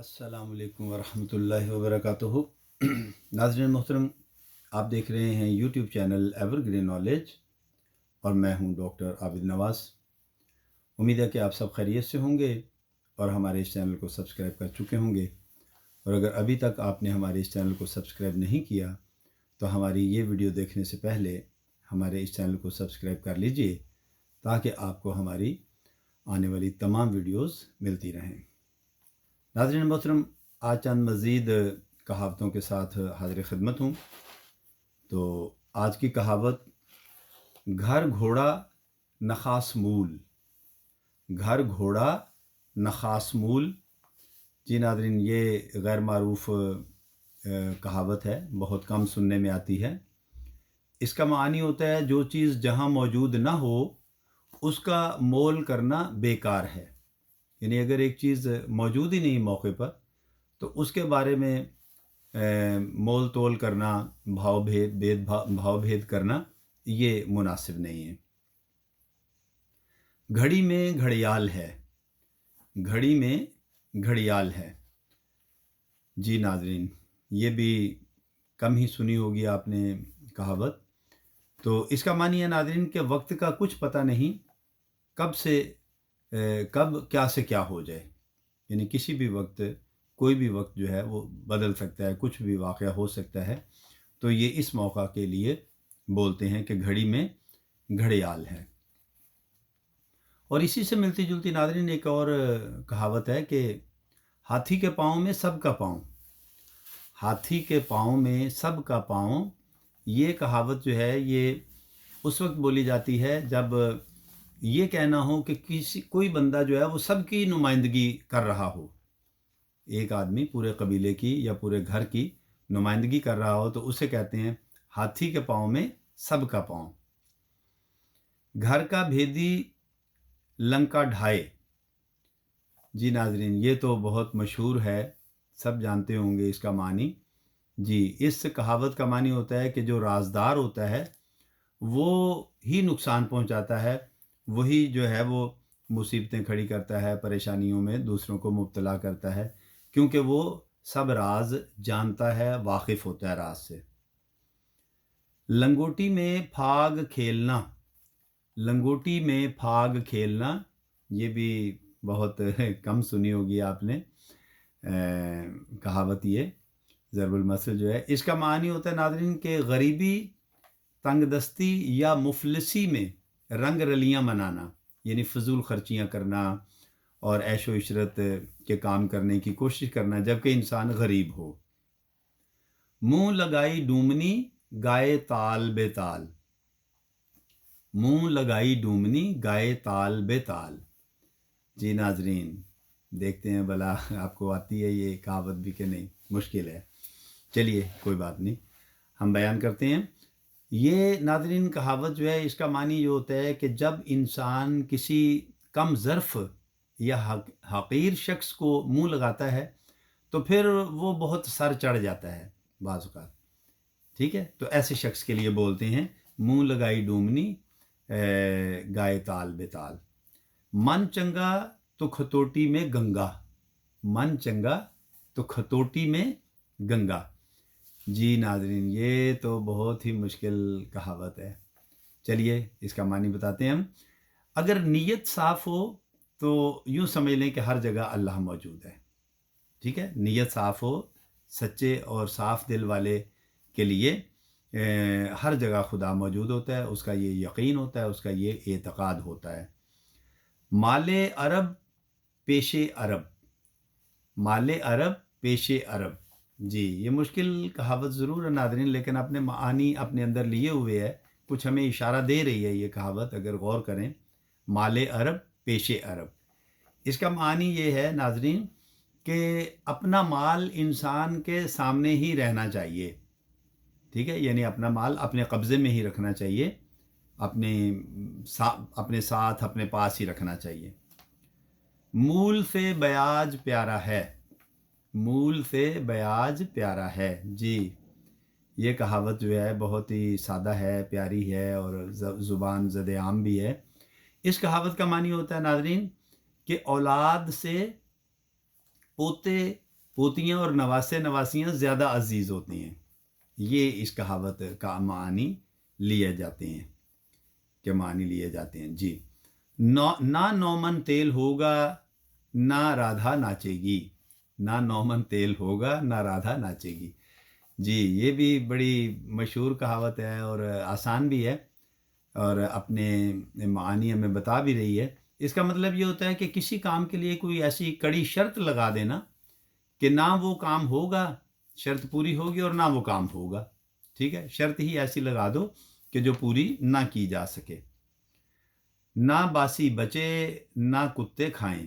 अस्सलामु अलैकुम वरहमतुल्लाहि वबरकातुहू। नाज़रीन मोहतरम, आप देख रहे हैं यूट्यूब चैनल एवरग्रीन नॉलेज और मैं हूं डॉक्टर आबिद नवाज़। उम्मीद है कि आप सब खैरियत से होंगे और हमारे इस चैनल को सब्सक्राइब कर चुके होंगे। और अगर अभी तक आपने हमारे इस चैनल को सब्सक्राइब नहीं किया तो हमारी ये वीडियो देखने से पहले हमारे इस चैनल को सब्सक्राइब कर लीजिए ताकि आपको हमारी आने वाली तमाम वीडियोज़ मिलती रहें। नाज़रीन मोहतरम, आज चंद मज़ीद कहावतों के साथ हाज़िर ख़िदमत हूँ। तो आज की कहावत, घर घोड़ा न ख़ास मूल। घर घोड़ा न ख़ास मूल। जी नाज़रीन, ये गैर मारूफ़ कहावत है, बहुत कम सुनने में आती है। इसका मानी होता है जो चीज़ जहाँ मौजूद ना हो उसका मोल करना बेकार है। यानी अगर एक चीज़ मौजूद ही नहीं मौके पर तो उसके बारे में मोल तोल करना, भाव भेद करना ये मुनासिब नहीं है। घड़ी में घड़ियाल है, घड़ी में घड़ियाल है। जी नाज़रीन, ये भी कम ही सुनी होगी आपने कहावत। तो इसका मानी है नाज़रीन के वक्त का कुछ पता नहीं, कब क्या से क्या हो जाए। यानी किसी भी वक्त, कोई भी वक्त जो है वो बदल सकता है, कुछ भी वाक़या हो सकता है। तो ये इस मौका के लिए बोलते हैं कि घड़ी में घड़ियाल है। और इसी से मिलती जुलती नाज़रीन एक और कहावत है कि हाथी के पाँव में सबका पाँव। हाथी के पाँव में सबका पाँव, ये कहावत जो है ये उस वक्त बोली जाती है जब ये कहना हो कि कोई बंदा जो है वो सबकी नुमाइंदगी कर रहा हो। एक आदमी पूरे कबीले की या पूरे घर की नुमाइंदगी कर रहा हो तो उसे कहते हैं हाथी के पाँव में सबका पाँव। घर का भेदी लंका ढाए। जी नाज़रीन, ये तो बहुत मशहूर है, सब जानते होंगे इसका मानी। जी, इस कहावत का मानी होता है कि जो राजदार होता है वो ही नुकसान पहुंचाता है, वही जो है वो मुसीबतें खड़ी करता है, परेशानियों में दूसरों को मुब्तला करता है, क्योंकि वो सब राज जानता है, वाकिफ़ होता है राज से। लंगोटी में फाग खेलना। लंगोटी में फाग खेलना, ये भी बहुत कम सुनी होगी आपने कहावत। ये ज़रबुल मसल जो है इसका मानी होता है नाज़रीन के गरीबी, तंगदस्ती या मुफलिसी में रंग रलियां मनाना। यानी फ़जूल ख़र्चियाँ करना और ऐशो इशरत के काम करने की कोशिश करना जबकि इंसान गरीब हो। मुँह लगाई डूमनी गाए ताल बेताल। मुँह लगाई डूमनी गाए ताल बेताल। जी नाज़रीन, देखते हैं भला आपको आती है ये कहावत भी कि नहीं, मुश्किल है। चलिए कोई बात नहीं, हम बयान करते हैं। ये नाज़रीन कहावत जो है इसका मानी ये होता है कि जब इंसान किसी कम ज़र्फ़ या हक़ीर शख्स को मुँह लगाता है तो फिर वो बहुत सर चढ़ जाता है बाज़ औक़ात। ठीक है, तो ऐसे शख्स के लिए बोलते हैं मुँह लगाई डूमनी गाए ताल बेताल। मन चंगा तो खतोटी में गंगा। मन चंगा तो खतोटी में गंगा। जी नाज़रीन, ये तो बहुत ही मुश्किल कहावत है। चलिए इसका मानी बताते हैं हम। अगर नीयत साफ़ हो तो यूँ समझ लें कि हर जगह अल्लाह मौजूद है। ठीक है, नीयत साफ़ हो, सच्चे और साफ़ दिल वाले के लिए हर जगह खुदा मौजूद होता है, उसका ये यकीन होता है, उसका ये एतक़ाद होता है। माले अरब पेशे अरब। माले अरब पेशे अरब। जी, ये मुश्किल कहावत ज़रूर है नाज़रीन, लेकिन अपने मानी अपने अंदर लिए हुए है, कुछ हमें इशारा दे रही है ये कहावत अगर गौर करें। माले अरब पेशे अरब, इसका मानी ये है नाज़रीन कि अपना माल इंसान के सामने ही रहना चाहिए। ठीक है, यानी अपना माल अपने कब्ज़े में ही रखना चाहिए, अपने साथ अपने पास ही रखना चाहिए। मूल से ब्याज प्यारा है। मूल से ब्याज प्यारा है। जी, ये कहावत जो है बहुत ही सादा है, प्यारी है और ज़ुबान ज़द-ए-आम भी है। इस कहावत का मानी होता है नाज़रीन कि औलाद से पोते پوتیاں اور نواسے نواسیاں زیادہ عزیز ہوتی ہیں. یہ اس کہاوت کا معنی لیے جاتے ہیں جی. نہ نومن تیل ہوگا نہ رادھا ناچے گی. نہ نومن تیل ہوگا نہ رادھا ناچے گی. جی یہ بھی بڑی مشہور کہاوت ہے اور آسان بھی ہے اور اپنے معانی ہمیں بتا بھی رہی ہے. اس کا مطلب یہ ہوتا ہے کہ کسی کام کے لیے کوئی ایسی کڑی شرط لگا دینا کہ نہ وہ کام ہوگا، شرط پوری ہوگی، اور نہ وہ کام ہوگا. ٹھیک ہے، شرط ہی ایسی لگا دو کہ جو پوری نہ کی جا سکے. نہ باسی بچے نہ کتے کھائیں.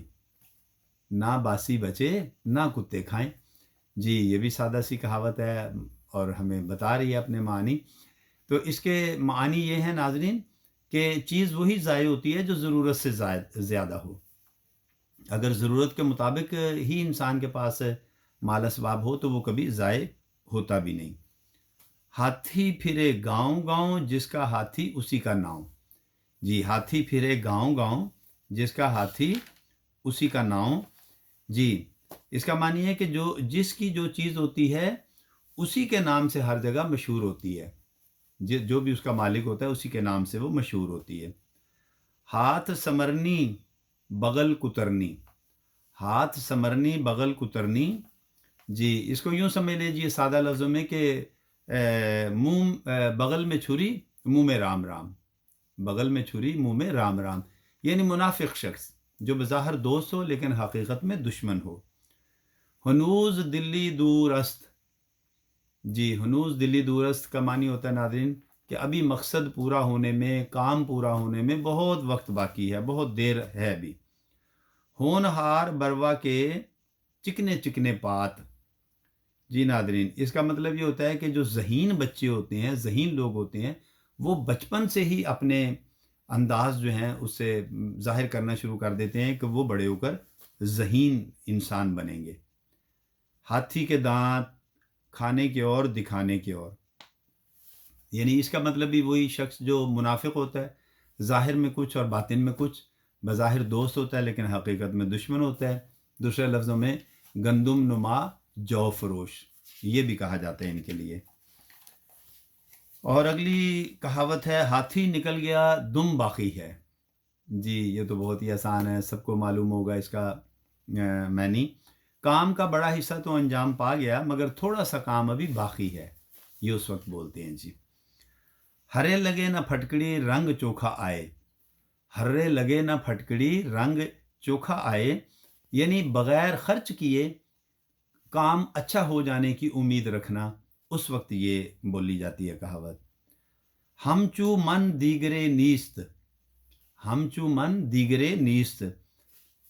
نہ باسی بچے نہ کتے کھائیں. جی یہ بھی سادہ سی کہاوت ہے اور ہمیں بتا رہی ہے اپنے معنی. تو اس کے معنی یہ ہیں ناظرین کہ چیز وہی ضائع ہوتی ہے جو ضرورت سے زیادہ ہو. اگر ضرورت کے مطابق ہی انسان کے پاس مال اسباب ہو تو وہ کبھی ضائع ہوتا بھی نہیں. ہاتھی پھرے گاؤں گاؤں جس کا ہاتھی اسی کا ناؤ. جی ہاتھی پھرے گاؤں گاؤں جس کا ہاتھی اسی کا ناؤ. جی اس کا معنی ہے کہ جس کی جو چیز ہوتی ہے اسی کے نام سے ہر جگہ مشہور ہوتی ہے. جو بھی اس کا مالک ہوتا ہے اسی کے نام سے وہ مشہور ہوتی ہے. ہاتھ سمرنی بغل کترنی. ہاتھ سمرنی بغل کترنی. جی اس کو یوں سمجھ لیجیے سادہ لفظوں میں کہ بغل میں چھری منہ میں رام رام. بغل میں چھری منہ میں رام رام یعنی منافق شخص جو بظاہر دوست ہو لیکن حقیقت میں دشمن ہو. ہنوز دلی دور است. جی ہنوز دلی دور است کا معنی ہوتا ہے ناظرین کہ ابھی مقصد پورا ہونے میں، کام پورا ہونے میں بہت وقت باقی ہے، بہت دیر ہے ابھی. ہونہار بروا کے چکنے چکنے پات. جی ناظرین اس کا مطلب یہ ہوتا ہے کہ جو ذہین بچے ہوتے ہیں، ذہین لوگ ہوتے ہیں، وہ بچپن سے ہی اپنے انداز جو ہیں اس سے ظاہر کرنا شروع کر دیتے ہیں کہ وہ بڑے ہو کر ذہین انسان بنیں گے. ہاتھی کے دانت کھانے کے اور دکھانے کے اور. یعنی اس کا مطلب بھی وہی شخص جو منافق ہوتا ہے، ظاہر میں کچھ اور باطن میں کچھ، بظاہر دوست ہوتا ہے لیکن حقیقت میں دشمن ہوتا ہے. دوسرے لفظوں میں گندم نما جو فروش یہ بھی کہا جاتا ہے ان کے لیے. اور اگلی کہاوت ہے ہاتھی نکل گیا دم باقی ہے. جی یہ تو بہت ہی آسان ہے، سب کو معلوم ہوگا اس کا معنی. کام کا بڑا حصہ تو انجام پا گیا مگر تھوڑا سا کام ابھی باقی ہے. یہ اس وقت بولتے ہیں. جی ہرے لگے نہ پھٹکڑی رنگ چوکھا آئے. ہرے لگے نہ پھٹکڑی رنگ چوکھا آئے یعنی بغیر خرچ کیے کام اچھا ہو جانے کی امید رکھنا. اس وقت یہ بولی جاتی ہے کہاوت. ہم چو من دیگرے نیست. ہم چو من دیگرے نیست.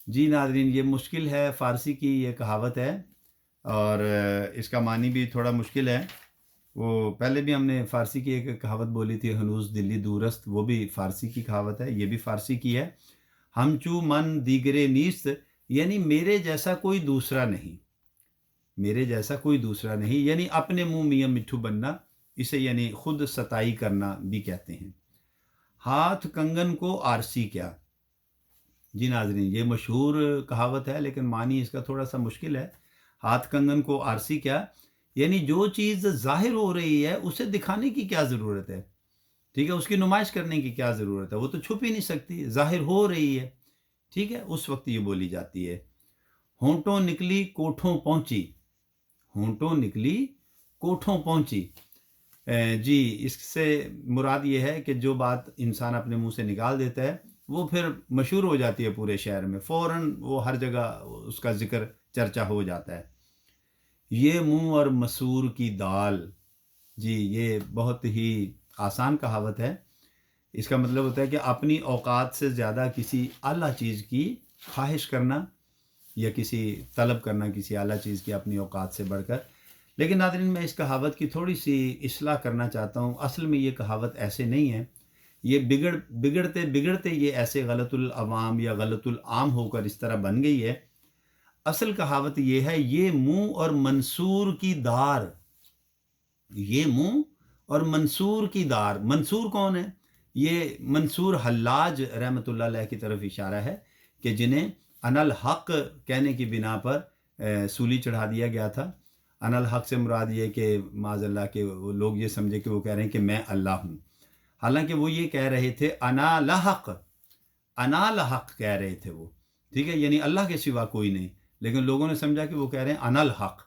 جی ناظرین یہ مشکل ہے، فارسی کی یہ کہاوت ہے اور اس کا معنی بھی تھوڑا مشکل ہے. وہ پہلے بھی ہم نے فارسی کی ایک کہاوت بولی تھی ہنوز دلی دورست، وہ بھی فارسی کی کہاوت ہے، یہ بھی فارسی کی ہے. ہم چو من دیگرے نیست یعنی میرے جیسا کوئی دوسرا نہیں. میرے جیسا کوئی دوسرا نہیں یعنی اپنے منہ میاں مٹھو بننا، اسے یعنی خود ستائی کرنا بھی کہتے ہیں. ہاتھ کنگن کو آرسی کیا. جی ناظرین یہ مشہور کہاوت ہے لیکن معنی اس کا تھوڑا سا مشکل ہے. ہاتھ کنگن کو آرسی کیا یعنی جو چیز ظاہر ہو رہی ہے اسے دکھانے کی کیا ضرورت ہے. ٹھیک ہے، اس کی نمائش کرنے کی کیا ضرورت ہے، وہ تو چھپ ہی نہیں سکتی، ظاہر ہو رہی ہے. ٹھیک ہے، اس وقت یہ بولی جاتی ہے. ہونٹوں نکلی کوٹھوں پہنچی. ہونٹوں نکلی کوٹھوں پہنچی. جی اس سے مراد یہ ہے کہ جو بات انسان اپنے منہ سے نکال دیتا ہے وہ پھر مشہور ہو جاتی ہے پورے شہر میں، فوراً وہ ہر جگہ اس کا ذکر چرچا ہو جاتا ہے. یہ منہ اور مسور کی دال. جی یہ بہت ہی آسان کہاوت ہے. اس کا مطلب ہوتا ہے کہ اپنی اوقات سے زیادہ کسی اعلیٰ چیز کی خواہش کرنا یا کسی طلب کرنا کسی اعلیٰ چیز کی اپنی اوقات سے بڑھ کر. لیکن ناظرین میں اس کہاوت کی تھوڑی سی اصلاح کرنا چاہتا ہوں. اصل میں یہ کہاوت ایسے نہیں ہے، یہ بگڑتے بگڑتے یہ ایسے غلط العوام یا غلط العام ہو کر اس طرح بن گئی ہے. اصل کہاوت یہ ہے یہ منہ اور منصور کی دار. یہ منہ اور منصور کی دار. منصور کون ہے؟ یہ منصور حلاج رحمۃ اللہ علیہ کی طرف اشارہ ہے کہ جنہیں انا الحق کہنے کی بنا پر सूली चढ़ा दिया गया था। अनल हक से मुराद ये कि माज़अल्लाह के वो लोग ये समझे कि वो कह रहे हैं कि मैं अल्लाह हूँ, हालांकि वो ये कह रहे थे अना लहक, अना लहक कह रहे थे वो, ठीक है, यानी अल्लाह के सिवा कोई नहीं, लेकिन लोगों ने समझा कि वो कह रहे हैं अनल हक,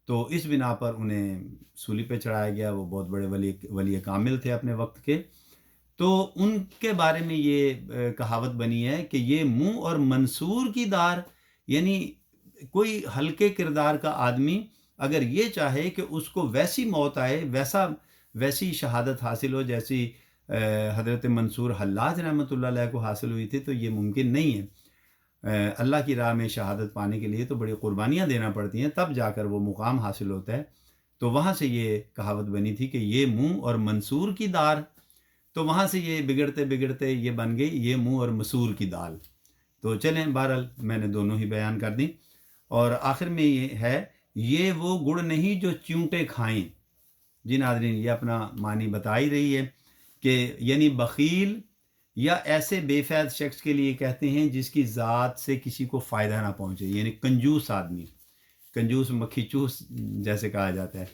तो इस बिना पर उन्हें सूली पे चढ़ाया गया। वो बहुत बड़े वली कामिल थे अपने वक्त के। तो उनके बारे में ये कहावत बनी है कि ये मुंह और मंसूर की दार, यानी कोई हल्के किरदार का आदमी अगर ये चाहे कि उसको वैसी मौत आए, वैसी शहादत हासिल हो जैसी हज़रत मंसूर हल्लाज रहमतुल्लाह अलैह को हासिल हुई थी, तो ये मुमकिन नहीं है। अल्लाह की राह में शहादत पाने के लिए तो बड़ी क़ुरबानियाँ देना पड़ती हैं, तब जाकर वो मुकाम हासिल होता है। तो वहाँ से ये कहावत बनी थी कि ये मुंह और मंसूर की दार, तो वहाँ से ये बिगड़ते बिगड़ते ये बन गई ये मुंह और मसूर की दाल। तो चलें, बहरहाल मैंने दोनों ही बयान कर दी। और आखिर में ये है, ये वो गुड़ नहीं जो च्यूंटे खाएं। जी नाज़रीन, ये अपना मानी बता ही रही है कि यानी बखील या ऐसे बेफैद शख्स के लिए कहते हैं जिसकी ज़ात से किसी को फ़ायदा ना पहुँचे, यानी कंजूस आदमी, कंजूस मक्खी चूस जैसे कहा जाता है।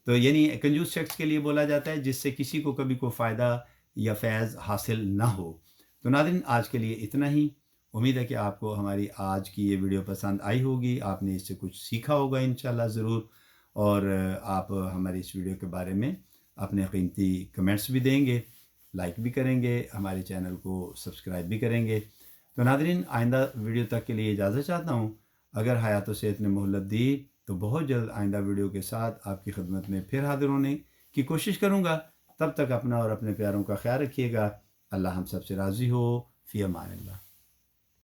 तो यानी कंजूस शख्स के लिए बोला जाता है जिससे किसी को कभी कोई फ़ायदा या फैज़ हासिल ना हो। तो नाज़रीन, आज के लिए इतना ही। उम्मीद है कि आपको हमारी आज की ये वीडियो पसंद आई होगी, आपने इससे कुछ सीखा होगा इंशाल्लाह ज़रूर, और आप हमारी इस वीडियो के बारे में अपने कीमती कमेंट्स भी देंगे, लाइक भी करेंगे, हमारे चैनल को सब्सक्राइब भी करेंगे। तो नाज़रीन, आइंदा वीडियो तक के लिए इजाज़त चाहता हूँ। अगर हयात व सेहत ने मोहलत दी तो बहुत जल्द आइंदा वीडियो के साथ आपकी खिदमत में फिर हाज़िर होने की कोशिश करूँगा। तब तक अपना और अपने प्यारों का ख्याल रखिएगा। अल्लाह हम सब से राज़ी हो। फ़ी अमान अल्लाह।